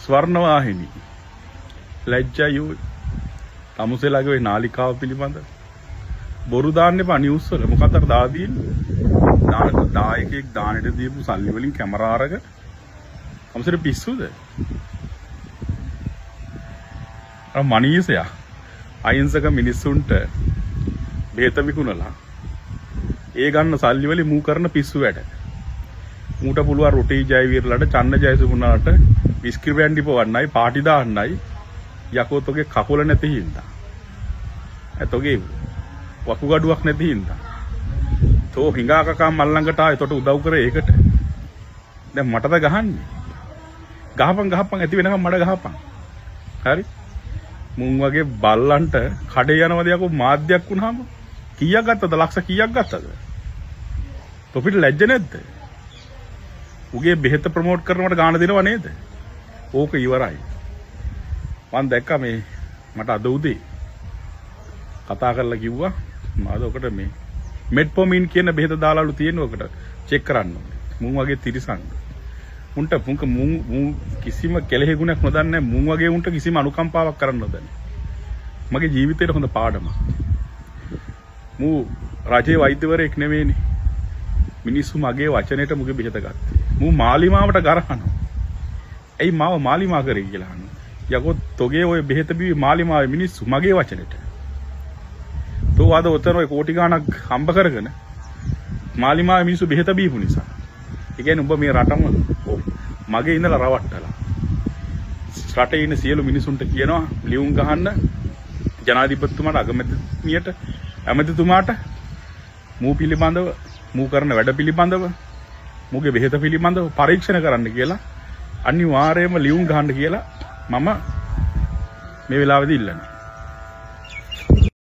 ස්වර්ණවාහිනී ලැජ්ජයෝ තමුසෙලාගේ ওই නාලිකාව පිළිබඳ බොරු දාන්න එපා නිවුස් වල. මොකක්ද දාන්නේ? දායකයෙක් දානෙට දීපු සල්ලි වලින් කැමරා අරගෙන තමුසෙට පිස්සුද? අර මනීසයා අහිංසක මිනිස්සුන්ට බේත විකුණලා ඒ ගන්න සල්ලි වලින් මූ කරන පිස්සු වැඩ. මූට පුළුවන් රොටි ජයවීරලට චන්න ජයසුමනාට විස්කි බෑන්ඩි පවන්නයි පාටි දාන්නයි යකෝතෝගේ කකුල නැති හින්දා. එතෝගේ වකුගඩුවක් නැති හින්දා. තෝ හිඟාකකා මල්ලංගට ආයෙත් උදව් කරේ ඒකට. දැන් මටද ගහන්නේ. ගහපන් ඇති වෙනකම් මඩ ගහපන්. හරි? මුන් වගේ බල්ලන්ට කඩේ යනවද යකෝ මාධ්‍යයක් වුණාම කීයක් ගත්තද? ලක්ෂ කීයක් ගත්තද? තොපිට ලැජ්ජ නැද්ද? උගේ බෙහෙත ප්‍රොමෝට් කරනවට ගාණ දෙනව නේද? ඕක ඉවරයි. මම දැක්කා මේ මට අද උදේ කතා කරලා කිව්වා මාද ඔකට මේ මෙට්ෆෝමින් කියන බෙහෙත දාලාලු තියෙන ඔකට චෙක් කරන්න ඕනේ. මුන් වගේ තිරිසන්. මුන්ට මුන් කිසිම කෙලෙහි ගුණයක් නොදන්නේ මුන් වගේ උන්ට කිසිම අනුකම්පාවක් කරන්න නොදන්නේ. මගේ ජීවිතේට හොඳ පාඩමක්. මූ රජේ වෛද්‍යවරයෙක් නෙවෙයිනේ. මිනිස්සු මගේ වචනෙට මුගේ බෙහෙත ගත්තා. මූ මාලිමාවට ගරහනවා. ඇයි මාව මාලිමා කරේ කියලා අහනවා. යකෝ තොගේ ඔය බෙහෙත බිවි මාලිමාවේ මිනිස්සු මගේ වචනෙට. තෝ ආද ඔතන ඔය කෝටි ගාණක් හම්බ කරගෙන මාලිමාවේ මිනිස්සු බෙහෙත බීපු නිසා. ඒ කියන්නේ උඹ මේ රටම මගේ ඉඳලා රවට්ටලා. රටේ ඉන්න සියලු මිනිසුන්ට කියනවා ලියුම් ගහන්න ජනාධිපතිතුමාට අගමැතිනියට ඇමතිතුමාට මූ පිළිබඳව මූ කරන වැඩ පිළිබඳව මූගේ බෙහෙත පිළිබඳව පරීක්ෂණ කරන්න කියලා අනිවාර්යයෙන්ම ලියුම් ගහන්න කියලා මම මේ වෙලාවේදී ඉල්ලනවා.